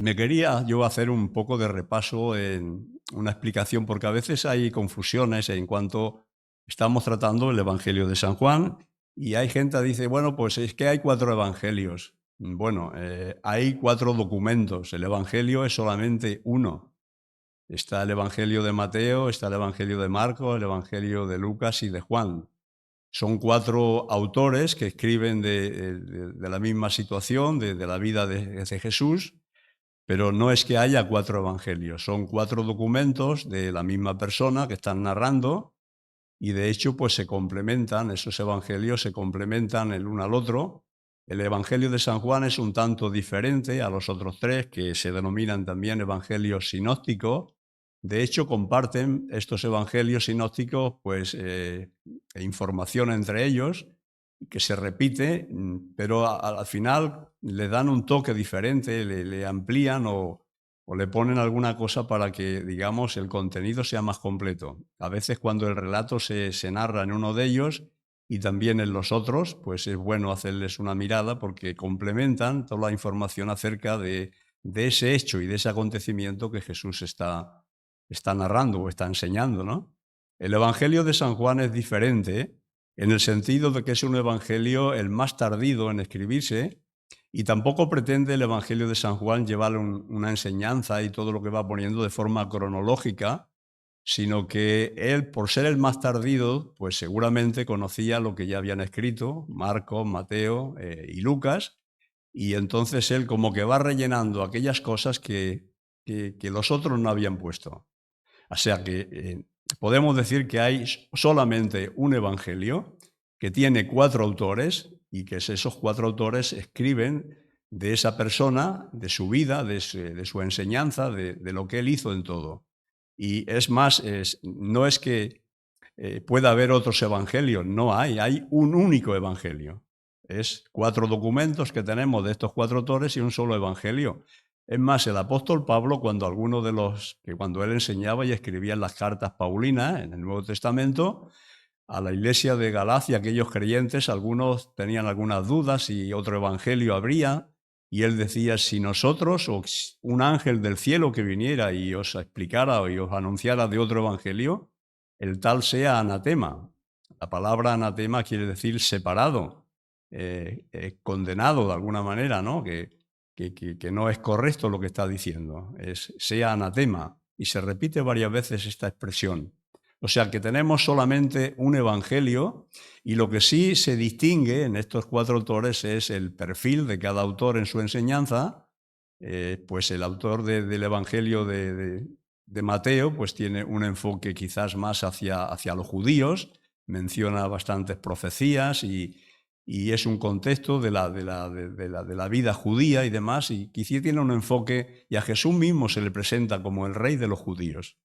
Y me quería yo hacer un poco de repaso en una explicación, porque a veces hay confusiones en cuanto estamos tratando el Evangelio de San Juan y hay gente que dice, bueno, pues es que hay 4 evangelios. Bueno, hay 4 documentos. El Evangelio es solamente uno. Está el Evangelio de Mateo, está el Evangelio de Marcos, el Evangelio de Lucas y de Juan. Son 4 autores que escriben de la misma situación, de la vida de Jesús, pero no es que haya 4 evangelios, son 4 documentos de la misma persona que están narrando y de hecho pues se complementan, esos evangelios se complementan el uno al otro. El Evangelio de San Juan es un tanto diferente a los otros 3 que se denominan también evangelios sinópticos. De hecho, comparten estos evangelios sinópticos pues información entre ellos que se repite, pero al final le dan un toque diferente, le amplían o le ponen alguna cosa para que, digamos, el contenido sea más completo. A veces cuando el relato se narra en uno de ellos y también en los otros, pues es bueno hacerles una mirada porque complementan toda la información acerca de ese hecho y de ese acontecimiento que Jesús está narrando o está enseñando, ¿no? El Evangelio de San Juan es diferente en el sentido de que es un evangelio el más tardío en escribirse y tampoco pretende el Evangelio de San Juan llevar una enseñanza y todo lo que va poniendo de forma cronológica, sino que él, por ser el más tardío, pues seguramente conocía lo que ya habían escrito Marcos, Mateo y Lucas, y entonces él como que va rellenando aquellas cosas que los otros no habían puesto. O sea que podemos decir que hay solamente un evangelio que tiene 4 autores y que esos 4 autores escriben de esa persona, de su vida, de su enseñanza, de lo que él hizo en todo. Y es más, no es que pueda haber otros evangelios, no hay un único evangelio. Es 4 documentos que tenemos de estos 4 autores y un solo evangelio. Es más, el apóstol Pablo, cuando él enseñaba y escribía en las cartas paulinas, en el Nuevo Testamento, a la iglesia de Galacia, aquellos creyentes, algunos tenían algunas dudas si otro evangelio habría, y él decía, si nosotros o un ángel del cielo que viniera y os explicara y os anunciara de otro evangelio, el tal sea anatema. La palabra anatema quiere decir separado, condenado de alguna manera, ¿no? Que no es correcto lo que está diciendo, sea anatema, y se repite varias veces esta expresión. O sea que tenemos solamente un evangelio y lo que sí se distingue en estos 4 autores es el perfil de cada autor en su enseñanza. Pues el autor del evangelio de Mateo pues tiene un enfoque quizás más hacia los judíos, menciona bastantes profecías y es un contexto de la vida judía y demás, y quizá tiene un enfoque, y a Jesús mismo se le presenta como el rey de los judíos.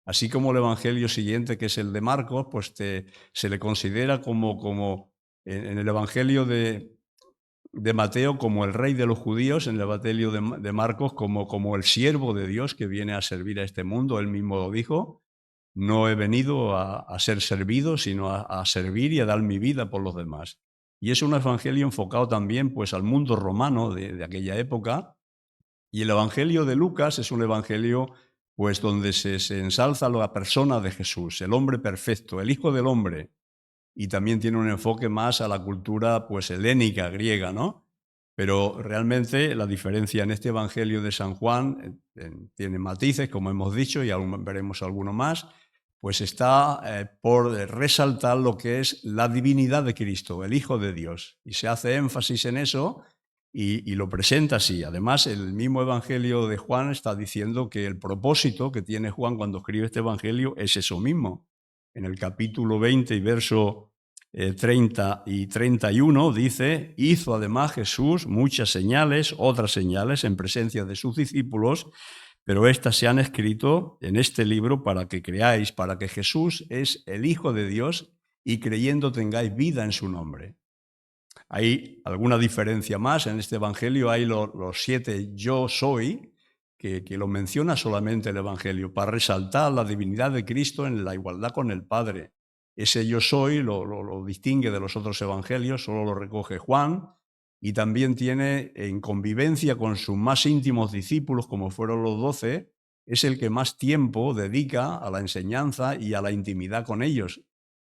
Así como el evangelio siguiente, que es el de Marcos, pues se le considera como en el evangelio de Mateo como el rey de los judíos, en el evangelio de Marcos como el siervo de Dios que viene a servir a este mundo. Él mismo lo dijo, no he venido a ser servido, sino a servir y a dar mi vida por los demás. Y es un evangelio enfocado también pues, al mundo romano de aquella época. Y el evangelio de Lucas es un evangelio pues, donde se ensalza la persona de Jesús, el hombre perfecto, el Hijo del Hombre. Y también tiene un enfoque más a la cultura pues, helénica, griega, ¿no? Pero realmente la diferencia en este evangelio de San Juan tiene matices, como hemos dicho, y aún veremos alguno más, pues está por resaltar lo que es la divinidad de Cristo, el Hijo de Dios. Y se hace énfasis en eso y lo presenta así. Además, el mismo evangelio de Juan está diciendo que el propósito que tiene Juan cuando escribe este evangelio es eso mismo. En el capítulo 20 y verso 30 y 31 dice, hizo además Jesús muchas señales, otras señales en presencia de sus discípulos, pero estas se han escrito en este libro para que creáis, para que Jesús es el Hijo de Dios y creyendo tengáis vida en su nombre. Hay alguna diferencia más. En este evangelio hay los 7 yo soy, que lo menciona solamente el evangelio, para resaltar la divinidad de Cristo en la igualdad con el Padre. Ese yo soy lo distingue de los otros evangelios, solo lo recoge Juan, y también tiene en convivencia con sus más íntimos discípulos, como fueron los 12, es el que más tiempo dedica a la enseñanza y a la intimidad con ellos.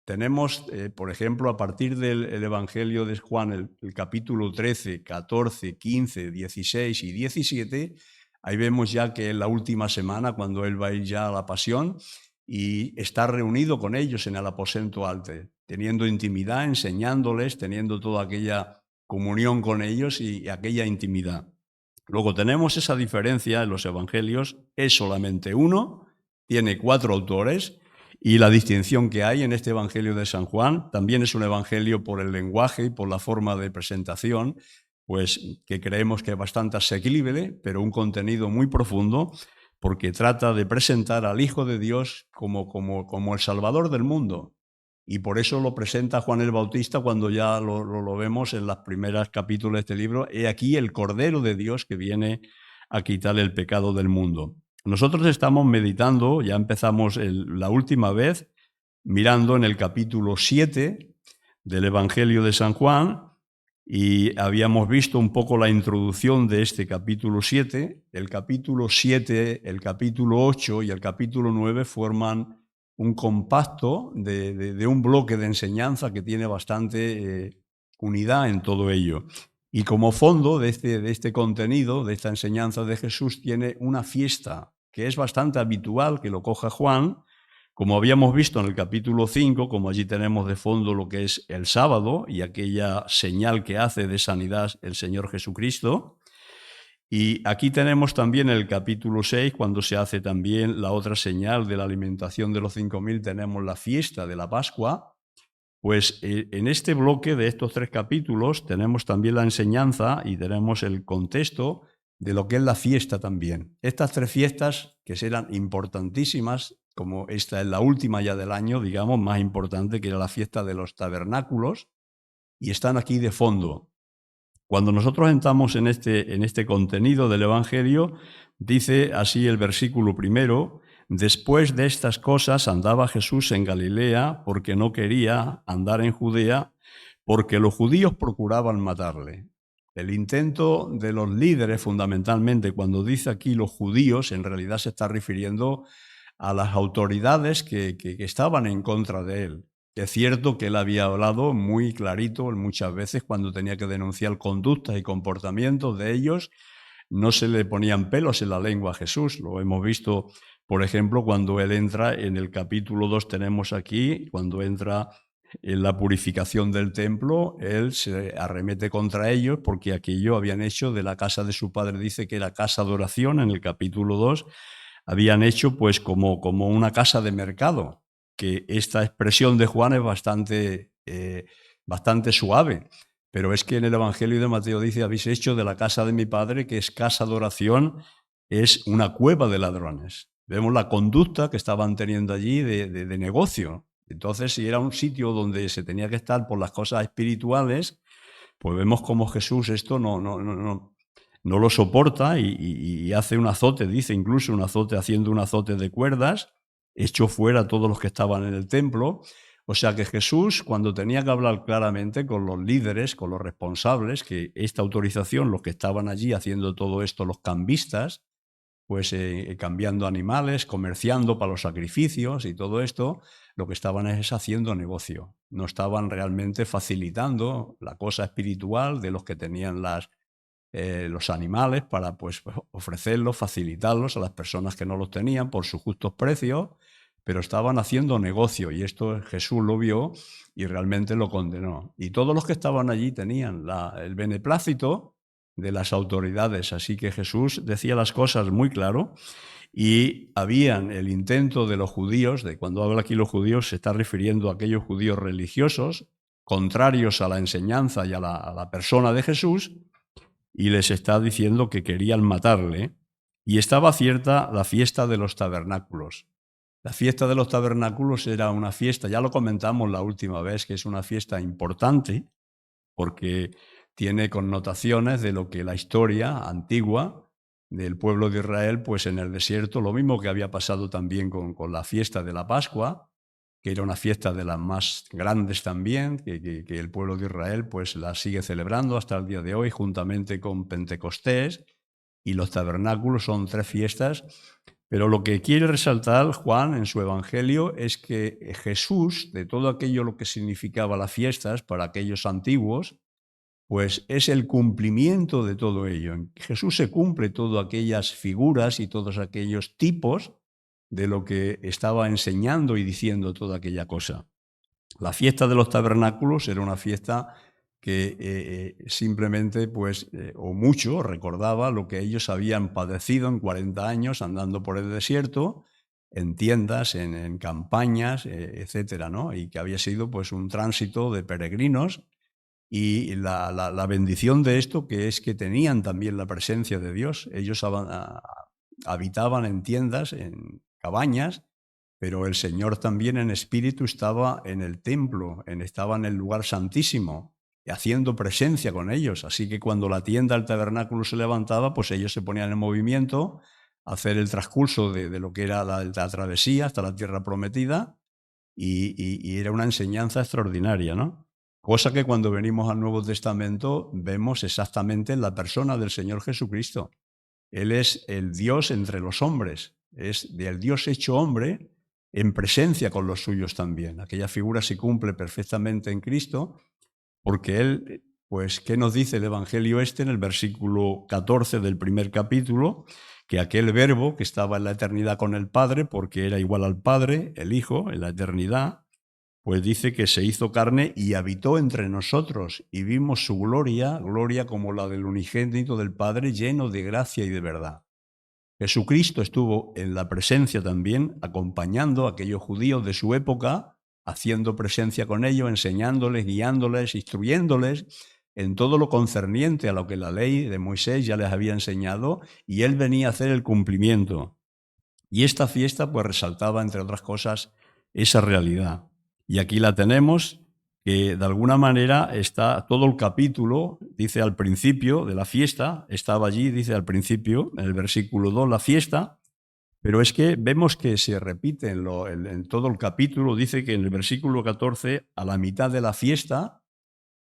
Tenemos, por ejemplo, a partir del Evangelio de Juan, el capítulo 13, 14, 15, 16 y 17, ahí vemos ya que es la última semana cuando él va a ir ya a la pasión y está reunido con ellos en el aposento alto, teniendo intimidad, enseñándoles, teniendo toda aquella comunión con ellos y aquella intimidad. Luego tenemos esa diferencia en los evangelios, es solamente uno, tiene 4 autores, y la distinción que hay en este evangelio de San Juan también es un evangelio por el lenguaje y por la forma de presentación, pues que creemos que es bastante asequible, pero un contenido muy profundo, porque trata de presentar al Hijo de Dios como el Salvador del mundo. Y por eso lo presenta Juan el Bautista cuando ya lo vemos en los primeros capítulos de este libro. He aquí el Cordero de Dios que viene a quitar el pecado del mundo. Nosotros estamos meditando, ya empezamos la última vez, mirando en el capítulo 7 del Evangelio de San Juan, y habíamos visto un poco la introducción de este capítulo 7. El capítulo 7, el capítulo 8 y el capítulo 9 forman un compacto de un bloque de enseñanza que tiene bastante unidad en todo ello. Y como fondo de este contenido, de esta enseñanza de Jesús, tiene una fiesta que es bastante habitual que lo coja Juan, como habíamos visto en el capítulo 5, como allí tenemos de fondo lo que es el sábado y aquella señal que hace de sanidad el Señor Jesucristo. Y aquí tenemos también el capítulo 6, cuando se hace también la otra señal de la alimentación de los 5.000, tenemos la fiesta de la Pascua. Pues en este bloque de estos 3 capítulos tenemos también la enseñanza y tenemos el contexto de lo que es la fiesta también. Estas 3 fiestas que serán importantísimas, como esta es la última ya del año, digamos, más importante, que era la fiesta de los tabernáculos, y están aquí de fondo. Cuando nosotros entramos en este contenido del Evangelio, dice así el versículo primero: después de estas cosas andaba Jesús en Galilea porque no quería andar en Judea, porque los judíos procuraban matarle. El intento de los líderes, fundamentalmente, cuando dice aquí los judíos, en realidad se está refiriendo a las autoridades que estaban en contra de él. Es cierto que él había hablado muy clarito muchas veces cuando tenía que denunciar conductas y comportamientos de ellos. No se le ponían pelos en la lengua a Jesús. Lo hemos visto, por ejemplo, cuando él entra en el capítulo 2, tenemos aquí, cuando entra en la purificación del templo, él se arremete contra ellos porque aquello habían hecho de la casa de su padre, dice que era casa de oración en el capítulo 2, habían hecho pues como una casa de mercado, que esta expresión de Juan es bastante suave, pero es que en el Evangelio de Mateo dice: habéis hecho de la casa de mi padre, que es casa de oración, es una cueva de ladrones. Vemos la conducta que estaban teniendo allí de negocio. Entonces, si era un sitio donde se tenía que estar por las cosas espirituales, pues vemos cómo Jesús esto no lo soporta y hace un azote, dice incluso un azote, haciendo un azote de cuerdas, echó fuera a todos los que estaban en el templo. O sea que Jesús, cuando tenía que hablar claramente con los líderes, con los responsables, que esta autorización, los que estaban allí haciendo todo esto, los cambistas, pues cambiando animales, comerciando para los sacrificios y todo esto, lo que estaban es haciendo negocio. No estaban realmente facilitando la cosa espiritual de los que tenían los animales para pues ofrecerlos, facilitarlos a las personas que no los tenían por sus justos precios, pero estaban haciendo negocio, y esto Jesús lo vio y realmente lo condenó. Y todos los que estaban allí tenían el beneplácito de las autoridades, así que Jesús decía las cosas muy claro. Y habían el intento de los judíos, de cuando habla aquí los judíos se está refiriendo a aquellos judíos religiosos, contrarios a la enseñanza y a la persona de Jesús, y les está diciendo que querían matarle. Y estaba cierta la fiesta de los tabernáculos. La fiesta de los tabernáculos era una fiesta, ya lo comentamos la última vez, que es una fiesta importante porque tiene connotaciones de lo que la historia antigua del pueblo de Israel, pues en el desierto, lo mismo que había pasado también con la fiesta de la Pascua, que era una fiesta de las más grandes también, que el pueblo de Israel pues la sigue celebrando hasta el día de hoy, juntamente con Pentecostés, y los tabernáculos son 3 fiestas. Pero lo que quiere resaltar Juan en su Evangelio es que Jesús, de todo aquello lo que significaba las fiestas para aquellos antiguos, pues es el cumplimiento de todo ello. En Jesús se cumple todas aquellas figuras y todos aquellos tipos de lo que estaba enseñando y diciendo toda aquella cosa. La fiesta de los tabernáculos era una fiesta que simplemente, o mucho, recordaba lo que ellos habían padecido en 40 años andando por el desierto, en tiendas, en campañas, etcétera, ¿no? Y que había sido pues un tránsito de peregrinos. Y la bendición de esto, que es que tenían también la presencia de Dios. Ellos habitaban en tiendas, en cabañas, pero el Señor también en espíritu estaba en el templo, estaba en el lugar santísimo, haciendo presencia con ellos. Así que cuando la tienda, el tabernáculo se levantaba, pues ellos se ponían en movimiento a hacer el transcurso de lo que era la travesía hasta la tierra prometida, y era una enseñanza extraordinaria, ¿no? Cosa que cuando venimos al Nuevo Testamento vemos exactamente en la persona del Señor Jesucristo. Él es el Dios entre los hombres, es del Dios hecho hombre en presencia con los suyos también. Aquella figura se cumple perfectamente en Cristo porque Él, pues, ¿qué nos dice el Evangelio en el versículo 14 del primer capítulo? Que aquel verbo que estaba en la eternidad con el Padre, porque era igual al Padre, el Hijo, en la eternidad, pues dice que se hizo carne y habitó entre nosotros y vimos su gloria, gloria como la del unigénito del Padre, lleno de gracia y de verdad. Jesucristo estuvo en la presencia también, acompañando a aquellos judíos de su época, haciendo presencia con ellos, enseñándoles, guiándoles, instruyéndoles en todo lo concerniente a lo que la ley de Moisés ya les había enseñado, y él venía a hacer el cumplimiento. Y esta fiesta pues resaltaba, entre otras cosas, esa realidad. Y aquí la tenemos, que de alguna manera está todo el capítulo, dice al principio de la fiesta, estaba allí, dice al principio, en el versículo 2, la fiesta, pero es que vemos que se repite en todo el capítulo, dice que en el versículo 14, a la mitad de la fiesta,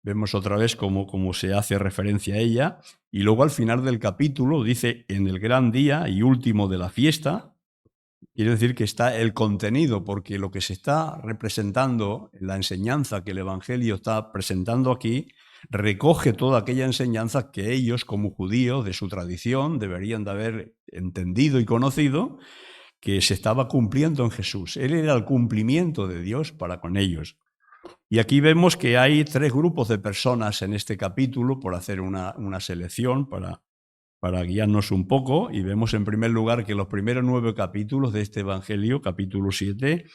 vemos otra vez cómo se hace referencia a ella, y luego al final del capítulo dice, en el gran día y último de la fiesta. Quiere decir que está el contenido, porque lo que se está representando, la enseñanza que el Evangelio está presentando aquí, recoge toda aquella enseñanza que ellos, como judíos de su tradición, deberían de haber entendido y conocido, que se estaba cumpliendo en Jesús. Él era el cumplimiento de Dios para con ellos. Y aquí vemos que hay 3 grupos de personas en este capítulo, por hacer una selección para guiarnos un poco, y vemos en primer lugar que los primeros 9 capítulos de este Evangelio, capítulo 7,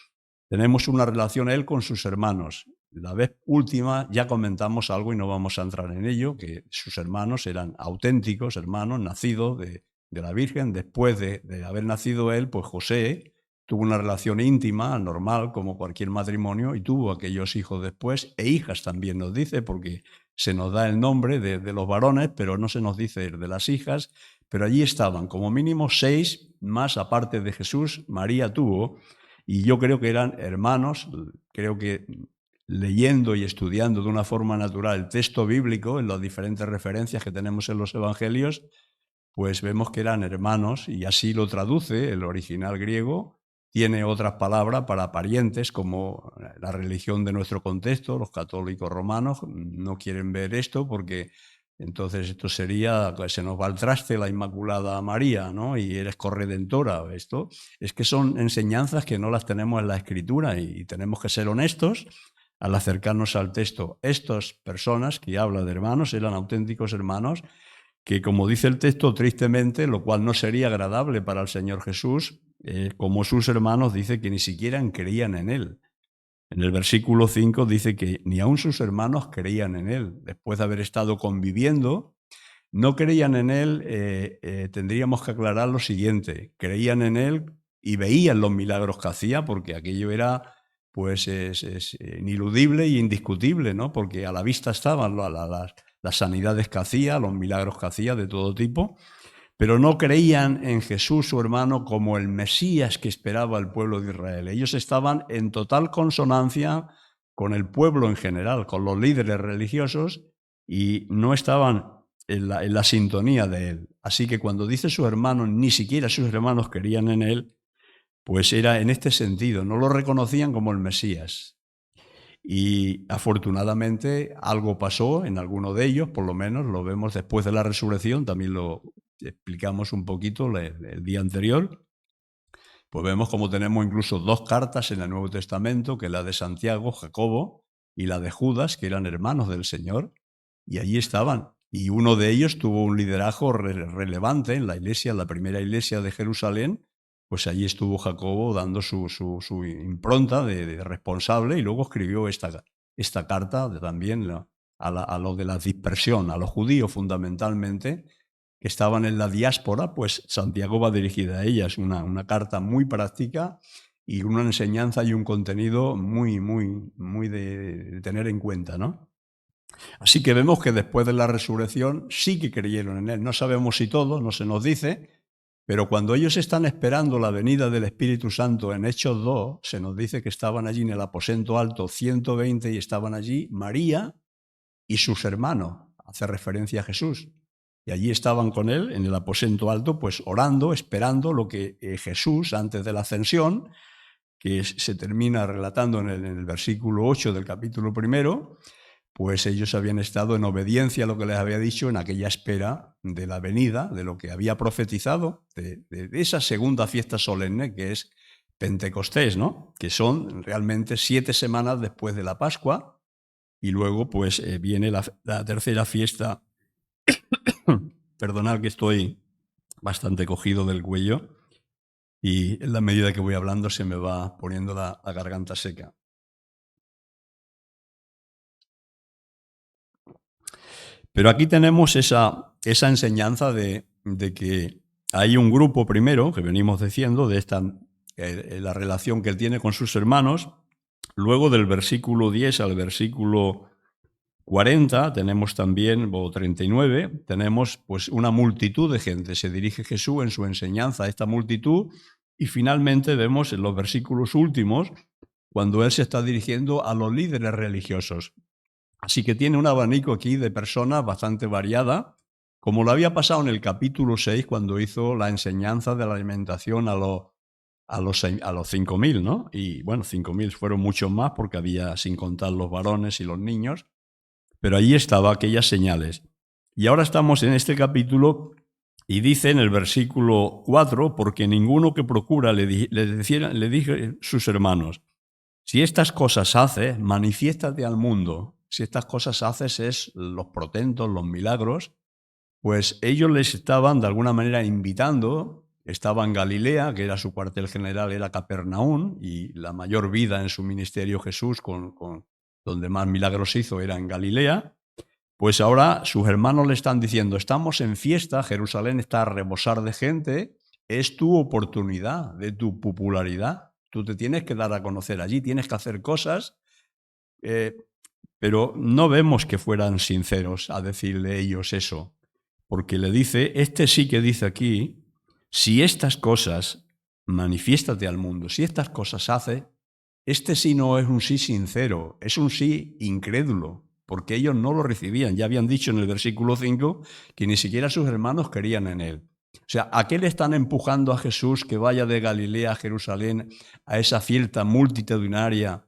tenemos una relación él con sus hermanos. La vez última ya comentamos algo y no vamos a entrar en ello, que sus hermanos eran auténticos hermanos, nacidos de la Virgen. Después de haber nacido él, pues José tuvo una relación íntima, normal, como cualquier matrimonio, y tuvo aquellos hijos después, e hijas también nos dice, porque se nos da el nombre de los varones, pero no se nos dice de las hijas, pero allí estaban como mínimo 6 más, aparte de Jesús, María tuvo, y yo creo que eran hermanos. Creo que leyendo y estudiando de una forma natural el texto bíblico, en las diferentes referencias que tenemos en los evangelios, pues vemos que eran hermanos, y así lo traduce el original griego. Tiene otras palabras para parientes, como la religión de nuestro contexto. Los católicos romanos no quieren ver esto porque entonces esto sería, se nos va al traste la Inmaculada María, ¿no? Y eres corredentora. Esto es que son enseñanzas que no las tenemos en la Escritura, y tenemos que ser honestos al acercarnos al texto. Estas personas que habla de hermanos eran auténticos hermanos que, como dice el texto, tristemente, lo cual no sería agradable para el Señor Jesús, como sus hermanos, dice que ni siquiera creían en Él. En el versículo 5 dice que ni aun sus hermanos creían en Él. Después de haber estado conviviendo, no creían en Él. Tendríamos que aclarar lo siguiente: creían en Él y veían los milagros que hacía, porque aquello era pues es ineludible e indiscutible, ¿no? Porque a la vista estaban las sanidades que hacía, los milagros que hacía de todo tipo. pero no creían en Jesús, su hermano, como el Mesías que esperaba el pueblo de Israel. Ellos estaban en total consonancia con el pueblo en general, con los líderes religiosos, y no estaban en la sintonía de él. Así que cuando dice sus hermanos, ni siquiera sus hermanos querían en él, pues era en este sentido, no lo reconocían como el Mesías. Y afortunadamente algo pasó en alguno de ellos, por lo menos lo vemos después de la resurrección, también lo explicamos un poquito el día anterior. Pues vemos como tenemos incluso dos cartas en el Nuevo Testamento, que es la de Santiago, Jacobo, y la de Judas, que eran hermanos del Señor, y allí estaban. Y uno de ellos tuvo un liderazgo relevante en la iglesia, en la primera iglesia de Jerusalén, pues allí estuvo Jacobo dando su impronta de responsable, y luego escribió esta carta también a lo de la dispersión, a los judíos fundamentalmente, que estaban en la diáspora, pues Santiago va dirigida a ellas, una carta muy práctica y una enseñanza y un contenido muy de tener en cuenta, ¿no? Así que vemos que después de la resurrección sí que creyeron en él. No sabemos si todos, no se nos dice, pero cuando ellos están esperando la venida del Espíritu Santo en Hechos 2, se nos dice que estaban allí en el aposento alto 120 y estaban allí María y sus hermanos. Hace referencia a Jesús. Y allí estaban con él en el aposento alto, pues orando, esperando lo que Jesús, antes de la ascensión, que se termina relatando en el versículo 8 del capítulo 1, pues ellos habían estado en obediencia a lo que les había dicho en aquella espera de la venida, de lo que había profetizado, de esa segunda fiesta solemne que es Pentecostés, ¿no? Que son realmente 7 semanas después de la Pascua, y luego pues viene la tercera fiesta. Perdonad que estoy bastante cogido del cuello y en la medida que voy hablando se me va poniendo la garganta seca. Pero aquí tenemos esa enseñanza de que hay un grupo primero, que venimos diciendo, de la relación que él tiene con sus hermanos. Luego del versículo 10 al versículo 40 tenemos también, o 39, tenemos pues una multitud de gente. Se dirige Jesús en su enseñanza a esta multitud y finalmente vemos en los versículos últimos cuando él se está dirigiendo a los líderes religiosos. Así que tiene un abanico aquí de personas bastante variada, como lo había pasado en el capítulo 6 cuando hizo la enseñanza de la alimentación a los 5.000, ¿no? Y bueno, 5.000 fueron muchos más porque había, sin contar los varones y los niños, pero allí estaban aquellas señales. Y ahora estamos en este capítulo y dice en el versículo 4, porque ninguno que procura le dije sus hermanos, si estas cosas haces, manifiéstate al mundo. Si estas cosas haces es los portentos, los milagros, pues ellos les estaban de alguna manera invitando. Estaba en Galilea, que era su cuartel general, era Capernaum, y la mayor vida en su ministerio Jesús, donde más milagros hizo, era en Galilea. Pues ahora sus hermanos le están diciendo, estamos en fiesta, Jerusalén está a rebosar de gente, es tu oportunidad, de tu popularidad. Tú te tienes que dar a conocer allí, tienes que hacer cosas, pero no vemos que fueran sinceros a decirle ellos eso, porque le dice, este sí que dice aquí, si estas cosas, manifiéstate al mundo, si estas cosas hace, este sí no es un sí sincero, es un sí incrédulo, porque ellos no lo recibían. Ya habían dicho en el versículo 5 que ni siquiera sus hermanos querían en él. O sea, ¿a qué le están empujando a Jesús que vaya de Galilea a Jerusalén a esa fiesta multitudinaria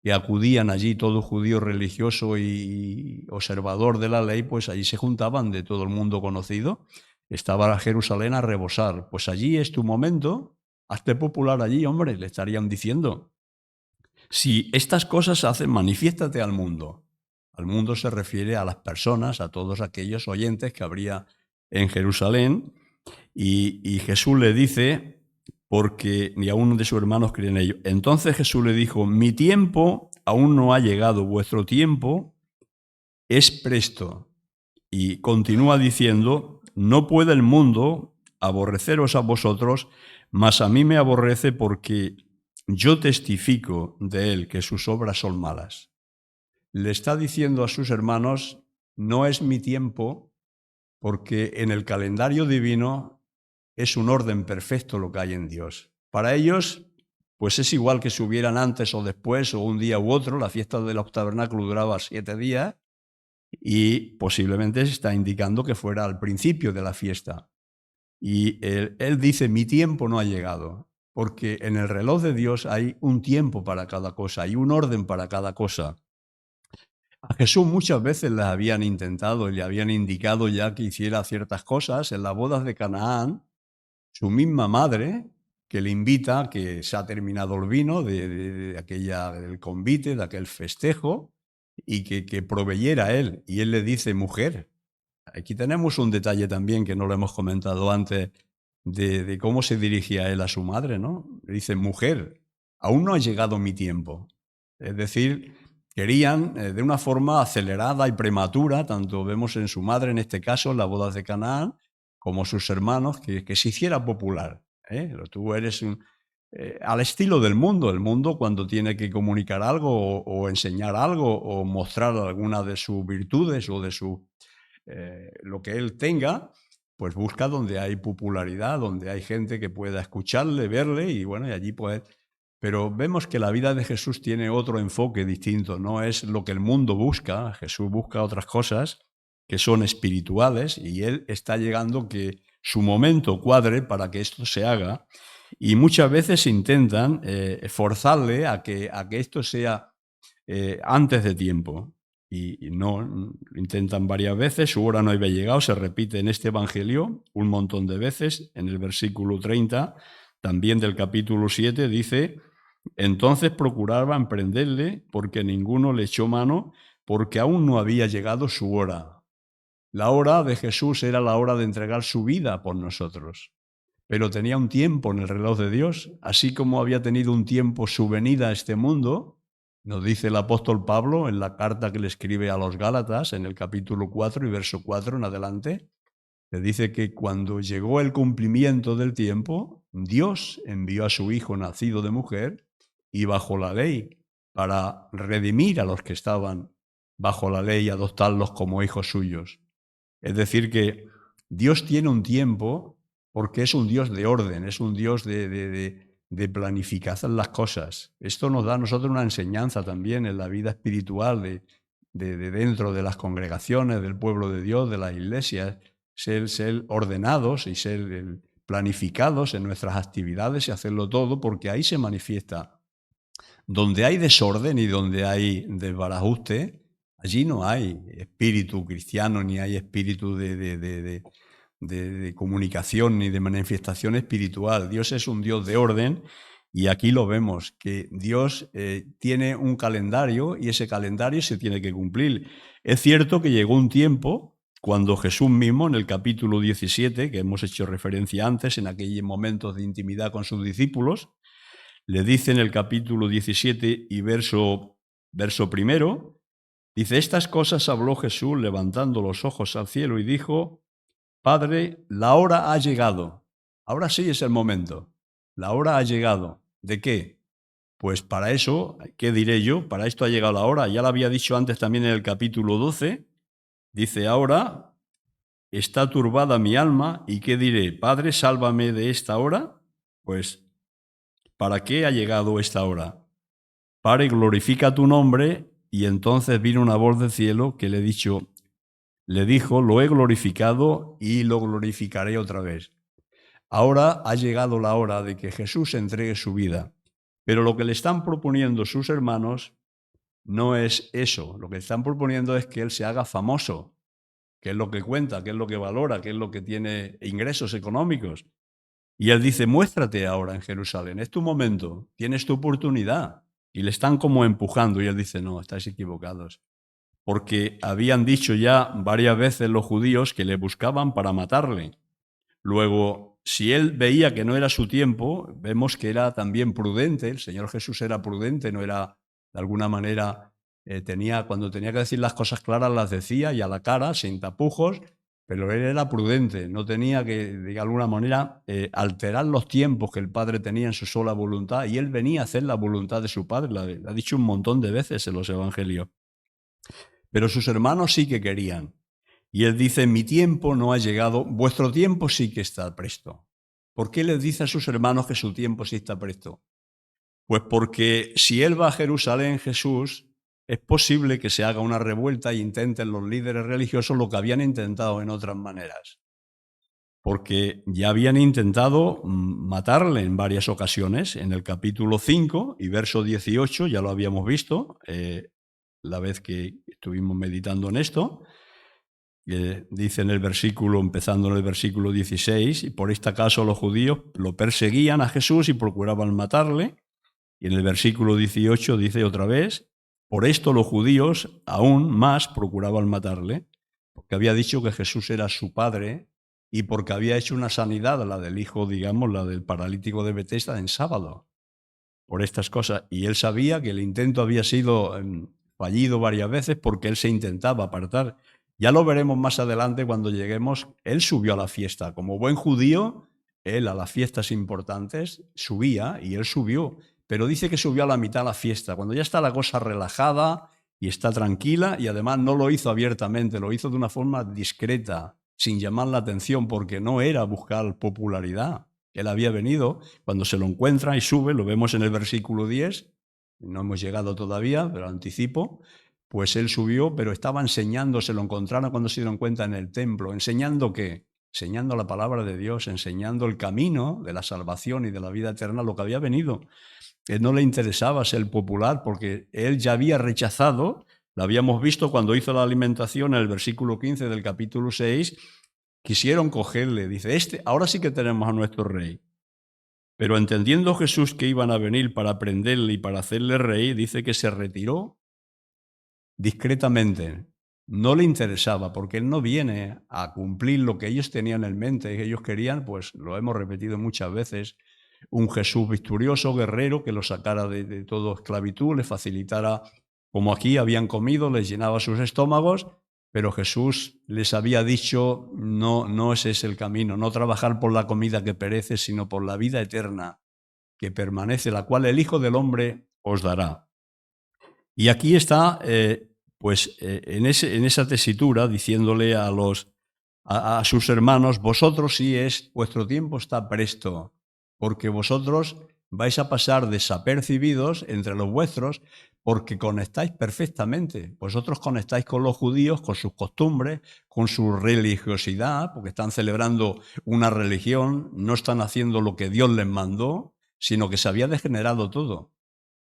que acudían allí todo judío religioso y observador de la ley? Pues allí se juntaban de todo el mundo conocido. Estaba Jerusalén a rebosar. Pues allí es tu momento, hazte popular allí, hombre, le estarían diciendo. Si estas cosas se hacen, manifiéstate al mundo. Al mundo se refiere a las personas, a todos aquellos oyentes que habría en Jerusalén. Y Jesús le dice, porque ni a uno de sus hermanos cree en ello. Entonces Jesús le dijo, mi tiempo aún no ha llegado, vuestro tiempo es presto. Y continúa diciendo, no puede el mundo aborreceros a vosotros, mas a mí me aborrece porque yo testifico de él que sus obras son malas. Le está diciendo a sus hermanos, no es mi tiempo, porque en el calendario divino es un orden perfecto lo que hay en Dios. Para ellos, pues es igual que si hubieran antes o después, o un día u otro. La fiesta de los tabernáculos duraba 7 días y posiblemente se está indicando que fuera al principio de la fiesta. Y él dice, mi tiempo no ha llegado, porque en el reloj de Dios hay un tiempo para cada cosa, hay un orden para cada cosa. A Jesús muchas veces le habían intentado y le habían indicado ya que hiciera ciertas cosas. En las bodas de Canaán, su misma madre, que le invita, que se ha terminado el vino del convite, de aquel festejo, y que proveyera él. Y él le dice, mujer, aquí tenemos un detalle también que no lo hemos comentado antes, de cómo se dirigía él a su madre, ¿no? Le dice, mujer, aún no ha llegado mi tiempo. Es decir, querían de una forma acelerada y prematura, tanto vemos en su madre, en este caso, en las bodas de Canaán, como sus hermanos, que se hiciera popular. Tú eres al estilo del mundo. El mundo, cuando tiene que comunicar algo o enseñar algo o mostrar alguna de sus virtudes o de lo que él tenga, pues busca donde hay popularidad, donde hay gente que pueda escucharle, verle, y bueno, y allí pues... Pero vemos que la vida de Jesús tiene otro enfoque distinto, no es lo que el mundo busca. Jesús busca otras cosas que son espirituales, y él está llegando que su momento cuadre para que esto se haga, y muchas veces intentan forzarle a que esto sea antes de tiempo. Y no, lo intentan varias veces, su hora no había llegado, se repite en este Evangelio un montón de veces. En el versículo 30, también del capítulo 7, dice, entonces procuraban prenderle porque ninguno le echó mano, porque aún no había llegado su hora. La hora de Jesús era la hora de entregar su vida por nosotros, pero tenía un tiempo en el reloj de Dios, así como había tenido un tiempo su venida a este mundo. Nos dice el apóstol Pablo en la carta que le escribe a los Gálatas, en el capítulo 4 y verso 4 en adelante, le dice que cuando llegó el cumplimiento del tiempo, Dios envió a su Hijo nacido de mujer y bajo la ley, para redimir a los que estaban bajo la ley y adoptarlos como hijos suyos. Es decir, que Dios tiene un tiempo porque es un Dios de orden, es un Dios de planificar las cosas. Esto nos da a nosotros una enseñanza también en la vida espiritual de dentro de las congregaciones, del pueblo de Dios, de las iglesias, ser ordenados y ser planificados en nuestras actividades y hacerlo todo, porque ahí se manifiesta. Donde hay desorden y donde hay desbarajuste, allí no hay espíritu cristiano, ni hay espíritu de comunicación, ni de manifestación espiritual. Dios es un Dios de orden, y aquí lo vemos, que Dios tiene un calendario y ese calendario se tiene que cumplir. Es cierto que llegó un tiempo cuando Jesús mismo, en el capítulo 17, que hemos hecho referencia antes, en aquellos momentos de intimidad con sus discípulos, le dice en el capítulo 17 y verso primero, dice, estas cosas habló Jesús levantando los ojos al cielo y dijo, Padre, la hora ha llegado. Ahora sí es el momento. La hora ha llegado. ¿De qué? Pues para eso, ¿qué diré yo? Para esto ha llegado la hora. Ya lo había dicho antes también en el capítulo 12. Dice, ahora está turbada mi alma, ¿y qué diré? Padre, sálvame de esta hora. Pues, ¿para qué ha llegado esta hora? Padre, glorifica tu nombre. Y entonces vino una voz del cielo que le dijo, lo he glorificado y lo glorificaré otra vez. Ahora ha llegado la hora de que Jesús entregue su vida. Pero lo que le están proponiendo sus hermanos no es eso. Lo que están proponiendo es que él se haga famoso, que es lo que cuenta, que es lo que valora, que es lo que tiene ingresos económicos. Y él dice, muéstrate ahora en Jerusalén, es tu momento, tienes tu oportunidad. Y le están como empujando, y él dice, no, estáis equivocados. Porque habían dicho ya varias veces los judíos que le buscaban para matarle. Luego, si él veía que no era su tiempo, vemos que era también prudente. El Señor Jesús era prudente, no era, de alguna manera, cuando tenía que decir las cosas claras las decía y a la cara, sin tapujos, pero él era prudente, no tenía que, de alguna manera, alterar los tiempos que el Padre tenía en su sola voluntad, y él venía a hacer la voluntad de su Padre, lo ha dicho un montón de veces en los evangelios. Pero sus hermanos sí que querían. Y él dice, mi tiempo no ha llegado, vuestro tiempo sí que está presto. ¿Por qué les dice a sus hermanos que su tiempo sí está presto? Pues porque si él va a Jerusalén, Jesús, es posible que se haga una revuelta e intenten los líderes religiosos lo que habían intentado en otras maneras. Porque ya habían intentado matarle en varias ocasiones. En el capítulo 5 y verso 18, ya lo habíamos visto, la vez que estuvimos meditando en esto, dice en el versículo, empezando en el versículo 16, y por este caso los judíos lo perseguían a Jesús y procuraban matarle. Y en el versículo 18 dice otra vez, por esto los judíos aún más procuraban matarle, porque había dicho que Jesús era su padre y porque había hecho una sanidad, la del hijo, digamos, la del paralítico de Betesda, en sábado, por estas cosas. Y él sabía que el intento había sido fallido varias veces porque él se intentaba apartar. Ya lo veremos más adelante cuando lleguemos. Él subió a la fiesta. Como buen judío, él a las fiestas importantes subía y él subió. Pero dice que subió a la mitad de la fiesta, cuando ya está la cosa relajada y está tranquila, y además no lo hizo abiertamente, lo hizo de una forma discreta, sin llamar la atención, porque no era buscar popularidad. Él había venido, cuando se lo encuentra y sube, lo vemos en el versículo 10, no hemos llegado todavía, pero anticipo, pues él subió, pero estaba enseñando, se lo encontraron cuando se dieron cuenta en el templo. ¿Enseñando qué? Enseñando la palabra de Dios, enseñando el camino de la salvación y de la vida eterna, lo que había venido. Él no le interesaba ser popular porque él ya había rechazado, lo habíamos visto cuando hizo la alimentación en el versículo 15 del capítulo 6, quisieron cogerle, dice, ahora sí que tenemos a nuestro rey. Pero entendiendo Jesús que iban a venir para prenderle y para hacerle rey, dice que se retiró discretamente. No le interesaba porque él no viene a cumplir lo que ellos tenían en mente. Ellos querían, pues lo hemos repetido muchas veces, un Jesús victorioso, guerrero, que los sacara de toda esclavitud, les facilitara, como aquí habían comido, les llenaba sus estómagos, pero Jesús les había dicho, no ese es el camino, no trabajar por la comida que perece, sino por la vida eterna que permanece, la cual el Hijo del Hombre os dará. Y aquí está, en esa tesitura, diciéndole a sus hermanos, vosotros sí vuestro tiempo está presto, porque vosotros vais a pasar desapercibidos entre los vuestros porque conectáis perfectamente. Vosotros conectáis con los judíos, con sus costumbres, con su religiosidad, porque están celebrando una religión, no están haciendo lo que Dios les mandó, sino que se había degenerado todo.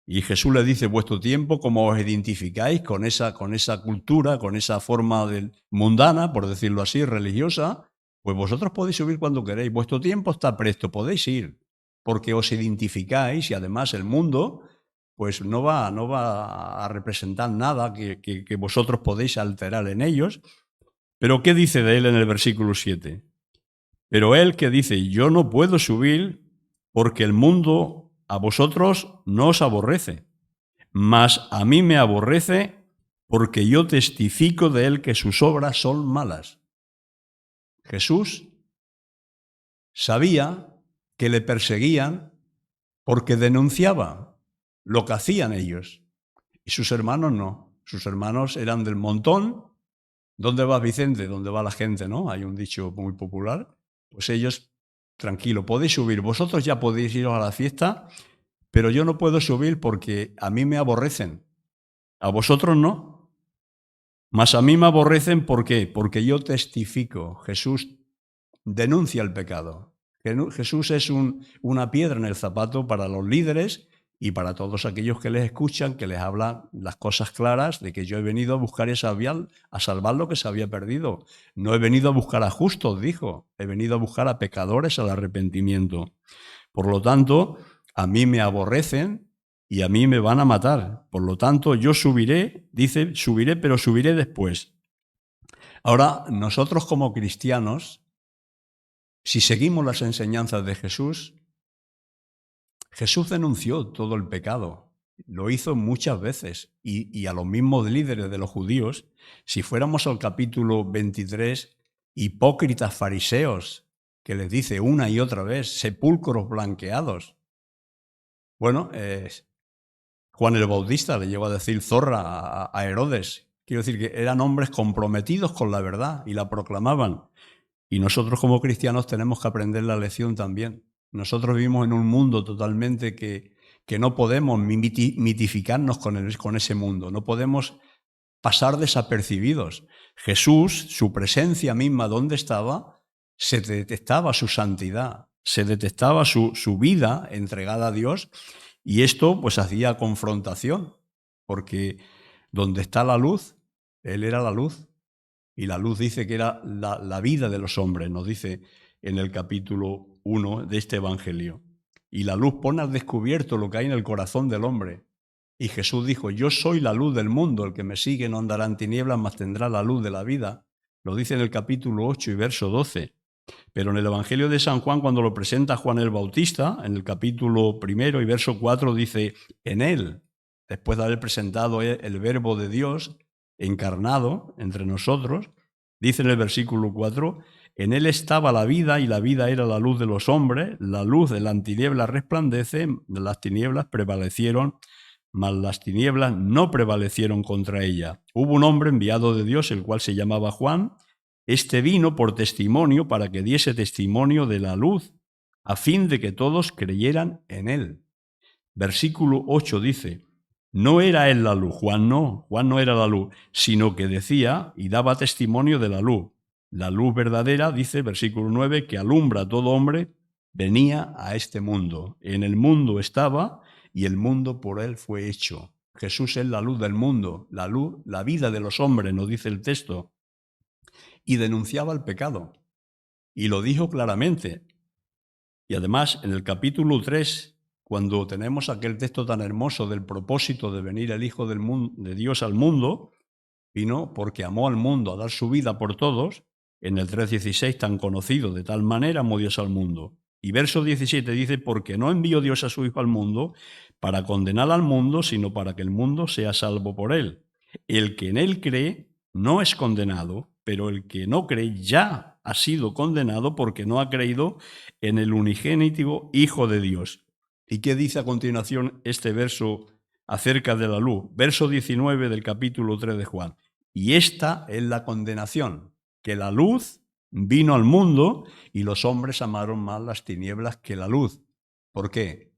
Y Jesús le dice, vuestro tiempo, como os identificáis con esa cultura, con esa forma mundana, por decirlo así, religiosa, pues vosotros podéis subir cuando queréis. Vuestro tiempo está presto, podéis ir, porque os identificáis y además el mundo pues no va a representar nada que vosotros podéis alterar en ellos. Pero ¿qué dice de él en el versículo 7? Pero él que dice, yo no puedo subir porque el mundo a vosotros no os aborrece, mas a mí me aborrece porque yo testifico de él que sus obras son malas. Jesús sabía que le perseguían porque denunciaba lo que hacían ellos. Y sus hermanos no. Sus hermanos eran del montón. ¿Dónde va Vicente? ¿Dónde va la gente? ¿No? Hay un dicho muy popular. Pues ellos, tranquilo, podéis subir. Vosotros ya podéis iros a la fiesta, pero yo no puedo subir porque a mí me aborrecen. A vosotros no. Mas a mí me aborrecen, ¿por qué? Porque yo testifico. Jesús denuncia el pecado. Jesús es una piedra en el zapato para los líderes y para todos aquellos que les escuchan, que les hablan las cosas claras de que yo he venido a buscar y a salvar lo que se había perdido. No he venido a buscar a justos, dijo. He venido a buscar a pecadores al arrepentimiento. Por lo tanto, a mí me aborrecen y a mí me van a matar. Por lo tanto, yo subiré, dice, subiré, pero subiré después. Ahora, nosotros como cristianos, si seguimos las enseñanzas de Jesús, Jesús denunció todo el pecado, lo hizo muchas veces, y a los mismos líderes de los judíos, si fuéramos al capítulo 23, hipócritas fariseos, que les dice una y otra vez, sepulcros blanqueados. Bueno, Juan el Bautista le llegó a decir zorra a Herodes, Quiero decir que eran hombres comprometidos con la verdad y la proclamaban. Y nosotros como cristianos tenemos que aprender la lección también. Nosotros vivimos en un mundo totalmente que no podemos mitificarnos con ese mundo, no podemos pasar desapercibidos. Jesús, su presencia misma donde estaba, se detectaba su santidad, se detectaba su vida entregada a Dios, y esto pues hacía confrontación, porque donde está la luz, Él era la luz. Y la luz dice que era la vida de los hombres, nos dice en el capítulo 1 de este Evangelio. Y la luz pone al descubierto lo que hay en el corazón del hombre. Y Jesús dijo, yo soy la luz del mundo, el que me sigue no andará en tinieblas, mas tendrá la luz de la vida. Lo dice en el capítulo 8 y verso 12. Pero en el Evangelio de San Juan, cuando lo presenta Juan el Bautista, en el capítulo 1 y verso 4, dice, en él, después de haber presentado el Verbo de Dios encarnado entre nosotros, dice en el versículo 4, en él estaba la vida y la vida era la luz de los hombres, la luz de las tinieblas resplandece, las tinieblas prevalecieron, mas las tinieblas no prevalecieron contra ella. Hubo un hombre enviado de Dios, el cual se llamaba Juan. Este vino por testimonio para que diese testimonio de la luz, a fin de que todos creyeran en él. Versículo 8 dice, no era él la luz, Juan no era la luz, sino que decía y daba testimonio de la luz. La luz verdadera, dice versículo 9, que alumbra a todo hombre, venía a este mundo. En el mundo estaba y el mundo por él fue hecho. Jesús es la luz del mundo, la luz, la vida de los hombres, nos dice el texto. Y denunciaba el pecado. Y lo dijo claramente. Y además, en el capítulo 3, cuando tenemos aquel texto tan hermoso del propósito de venir el Hijo de Dios al mundo, vino porque amó al mundo a dar su vida por todos, en el 3.16 tan conocido, de tal manera amó Dios al mundo. Y verso 17 dice, porque no envió Dios a su Hijo al mundo para condenar al mundo, sino para que el mundo sea salvo por él. El que en él cree no es condenado, pero el que no cree ya ha sido condenado porque no ha creído en el unigénito Hijo de Dios. ¿Y qué dice a continuación este verso acerca de la luz? Verso 19 del capítulo 3 de Juan. Y esta es la condenación, que la luz vino al mundo y los hombres amaron más las tinieblas que la luz. ¿Por qué?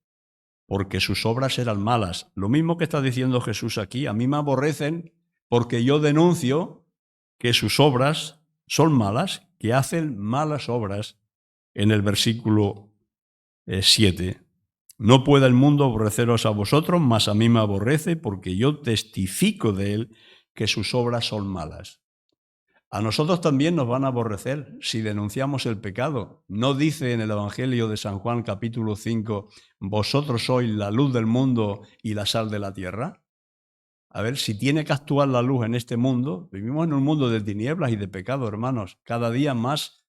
Porque sus obras eran malas. Lo mismo que está diciendo Jesús aquí, a mí me aborrecen porque yo denuncio que sus obras son malas, que hacen malas obras en el versículo 7. No puede el mundo aborreceros a vosotros, mas a mí me aborrece porque yo testifico de él que sus obras son malas. A nosotros también nos van a aborrecer si denunciamos el pecado. ¿No dice en el Evangelio de San Juan capítulo 5, vosotros sois la luz del mundo y la sal de la tierra? A ver, si tiene que actuar la luz en este mundo, vivimos en un mundo de tinieblas y de pecado, hermanos. Cada día más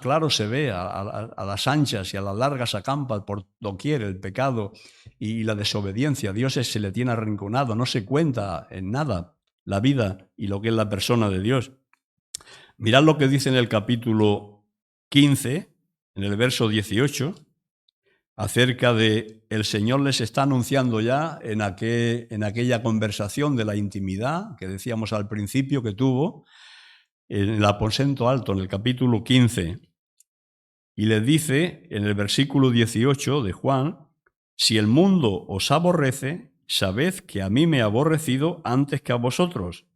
claro se ve a las anchas y a las largas acampa por doquier el pecado y la desobediencia. Dios se le tiene arrinconado, no se cuenta en nada la vida y lo que es la persona de Dios. Mirad lo que dice en el capítulo 15, en el verso 18, acerca de el Señor les está anunciando ya en aquella conversación de la intimidad que decíamos al principio que tuvo, en el aposento alto, en el capítulo 15, y les dice en el versículo 18 de Juan, si el mundo os aborrece, sabed que a mí me ha aborrecido antes que a vosotros.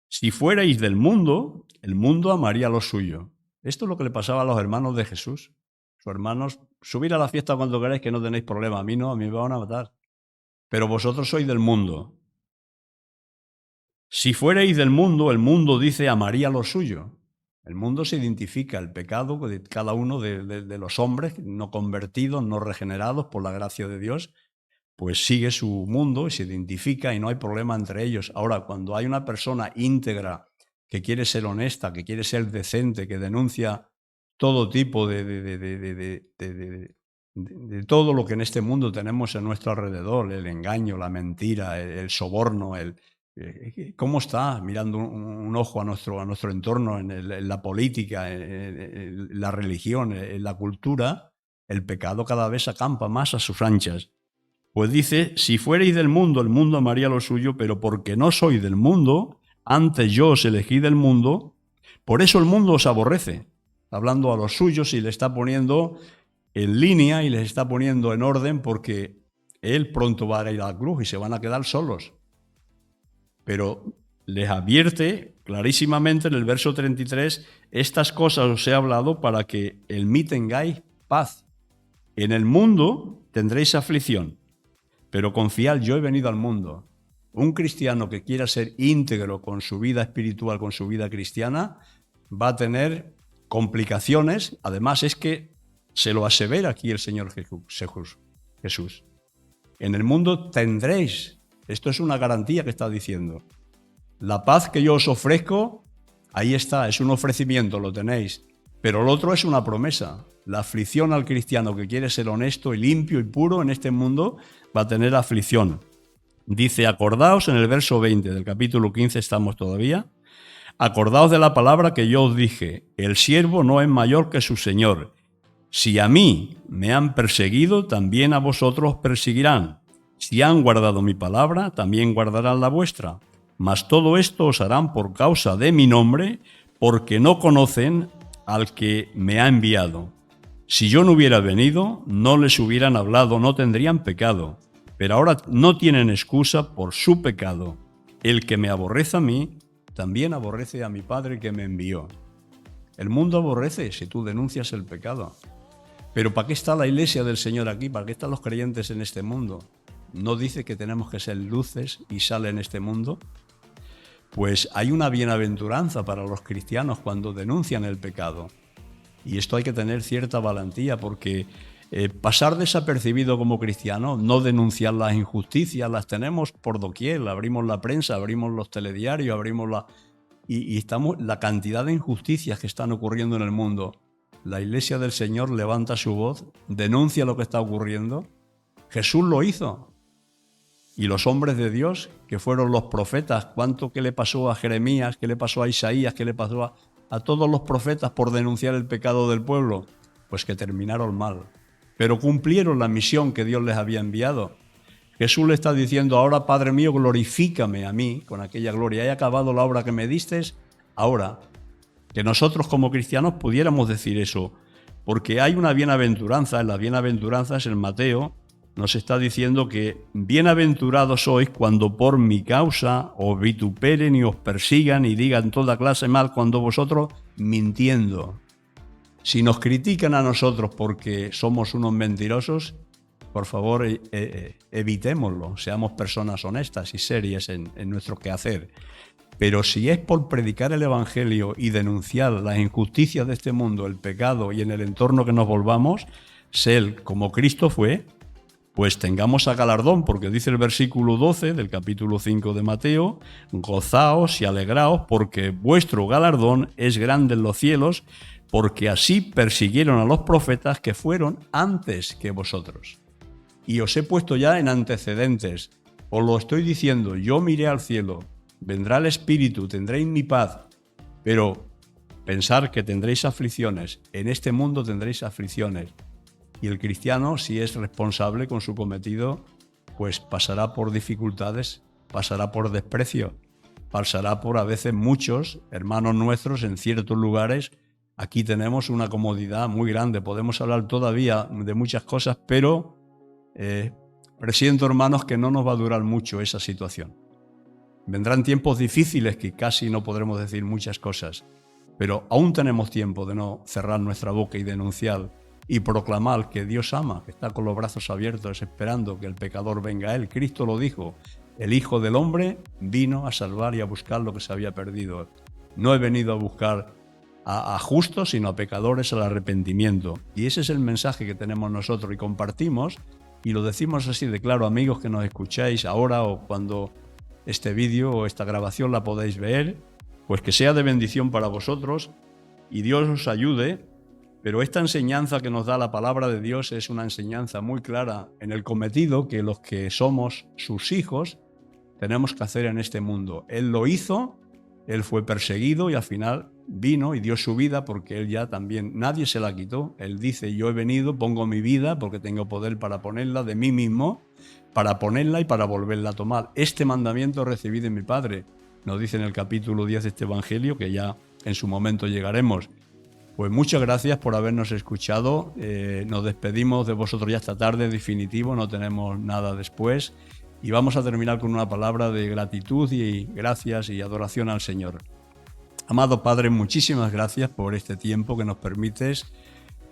Si fuerais del mundo, el mundo amaría lo suyo. Esto es lo que le pasaba a los hermanos de Jesús. Sus hermanos, subir a la fiesta cuando queráis que no tenéis problema. A mí no, a mí me van a matar. Pero vosotros sois del mundo. Si fuerais del mundo, el mundo dice amaría lo suyo. El mundo se identifica, el pecado de cada uno de los hombres no convertidos, no regenerados por la gracia de Dios, pues sigue su mundo y se identifica y no hay problema entre ellos. Ahora, cuando hay una persona íntegra que quiere ser honesta, que quiere ser decente, que denuncia todo tipo de todo lo que en este mundo tenemos a nuestro alrededor, el engaño, la mentira, el soborno, ¿cómo está mirando un ojo a nuestro entorno en la política, en la religión, en la cultura? El pecado cada vez acampa más a sus anchas. Pues dice, si fuerais del mundo, el mundo amaría lo suyo, pero porque no sois del mundo, antes yo os elegí del mundo, por eso el mundo os aborrece. Hablando a los suyos y le está poniendo en línea y les está poniendo en orden porque él pronto va a ir a la cruz y se van a quedar solos. Pero les advierte clarísimamente en el verso 33, estas cosas os he hablado para que en mí tengáis paz. En el mundo tendréis aflicción, pero confiad, yo he venido al mundo. Un cristiano que quiera ser íntegro con su vida espiritual, con su vida cristiana, va a tener complicaciones. Además es que se lo asevera aquí el Señor Jesús. En el mundo tendréis, esto es una garantía que está diciendo. La paz que yo os ofrezco, ahí está, es un ofrecimiento, lo tenéis. Pero lo otro es una promesa. La aflicción al cristiano que quiere ser honesto y limpio y puro en este mundo va a tener aflicción. Dice, acordaos en el verso 20 del capítulo 15 estamos todavía. Acordaos de la palabra que yo os dije, el siervo no es mayor que su señor. Si a mí me han perseguido, también a vosotros perseguirán. Si han guardado mi palabra, también guardarán la vuestra. Mas todo esto os harán por causa de mi nombre, porque no conocen al que me ha enviado. Si yo no hubiera venido, no les hubieran hablado, no tendrían pecado. Pero ahora no tienen excusa por su pecado. El que me aborrece a mí, también aborrece a mi Padre que me envió. El mundo aborrece si tú denuncias el pecado. Pero ¿para qué está la iglesia del Señor aquí? ¿Para qué están los creyentes en este mundo? ¿No dice que tenemos que ser luces y sal en este mundo? Pues hay una bienaventuranza para los cristianos cuando denuncian el pecado. Y esto hay que tener cierta valentía porque pasar desapercibido como cristiano, no denunciar las injusticias, las tenemos por doquier, abrimos la prensa, abrimos los telediarios, y estamos la cantidad de injusticias que están ocurriendo en el mundo. La iglesia del Señor levanta su voz, denuncia lo que está ocurriendo. Jesús lo hizo. Y los hombres de Dios, que fueron los profetas, ¿cuánto que le pasó a Jeremías, qué le pasó a Isaías, qué le pasó a todos los profetas por denunciar el pecado del pueblo? Pues que terminaron mal. Pero cumplieron la misión que Dios les había enviado. Jesús le está diciendo, ahora, Padre mío, glorifícame a mí con aquella gloria. He acabado la obra que me diste, ahora. Que nosotros como cristianos pudiéramos decir eso. Porque hay una bienaventuranza, en las bienaventuranzas en Mateo, nos está diciendo que bienaventurados sois cuando por mi causa os vituperen y os persigan y digan toda clase mal cuando vosotros mintiendo. Si nos critican a nosotros porque somos unos mentirosos, por favor evitémoslo, seamos personas honestas y serias en nuestro quehacer. Pero si es por predicar el Evangelio y denunciar las injusticias de este mundo, el pecado y en el entorno que nos volvamos, ser como Cristo fue, pues tengamos a galardón, porque dice el versículo 12 del capítulo 5 de Mateo, gozaos y alegraos porque vuestro galardón es grande en los cielos, porque así persiguieron a los profetas que fueron antes que vosotros. Y os he puesto ya en antecedentes, os lo estoy diciendo, yo miré al cielo, vendrá el Espíritu, tendréis mi paz, pero pensar que tendréis aflicciones, en este mundo tendréis aflicciones. Y el cristiano, si es responsable con su cometido, pues pasará por dificultades, pasará por desprecio, pasará por a veces muchos hermanos nuestros en ciertos lugares. Aquí tenemos una comodidad muy grande, podemos hablar todavía de muchas cosas, pero presiento, hermanos, que no nos va a durar mucho esa situación. Vendrán tiempos difíciles que casi no podremos decir muchas cosas, pero aún tenemos tiempo de no cerrar nuestra boca y denunciar y proclamar que Dios ama, que está con los brazos abiertos esperando que el pecador venga a Él. Cristo lo dijo, el Hijo del Hombre vino a salvar y a buscar lo que se había perdido. No he venido a buscar a justos, sino a pecadores al arrepentimiento. Y ese es el mensaje que tenemos nosotros y compartimos, y lo decimos así de claro, amigos que nos escucháis ahora o cuando este vídeo o esta grabación la podéis ver, pues que sea de bendición para vosotros y Dios os ayude. Pero esta enseñanza que nos da la palabra de Dios es una enseñanza muy clara en el cometido que los que somos sus hijos tenemos que hacer en este mundo. Él lo hizo, Él fue perseguido y al final vino y dio su vida porque Él ya también, nadie se la quitó. Él dice, yo he venido, pongo mi vida porque tengo poder para ponerla de mí mismo, para ponerla y para volverla a tomar. Este mandamiento recibí de mi Padre, nos dice en el capítulo 10 de este Evangelio, que ya en su momento llegaremos. Pues muchas gracias por habernos escuchado. Nos despedimos de vosotros ya esta tarde, definitivo, no tenemos nada después. Y vamos a terminar con una palabra de gratitud y gracias y adoración al Señor. Amado Padre, muchísimas gracias por este tiempo que nos permites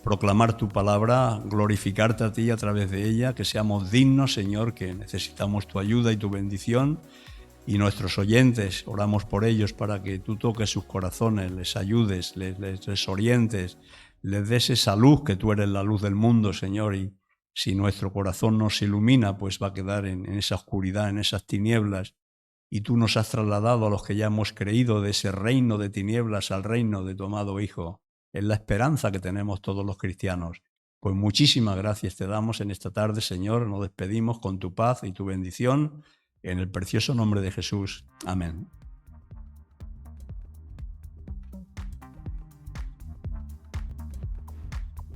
proclamar tu palabra, glorificarte a ti a través de ella, que seamos dignos, Señor, que necesitamos tu ayuda y tu bendición. Y nuestros oyentes, oramos por ellos para que tú toques sus corazones, les ayudes, les orientes, les des esa luz, que tú eres la luz del mundo, Señor. Y si nuestro corazón nos ilumina, pues va a quedar en esa oscuridad, en esas tinieblas. Y tú nos has trasladado a los que ya hemos creído de ese reino de tinieblas al reino de tu amado Hijo. Es la esperanza que tenemos todos los cristianos. Pues muchísimas gracias te damos en esta tarde, Señor. Nos despedimos con tu paz y tu bendición. En el precioso nombre de Jesús. Amén.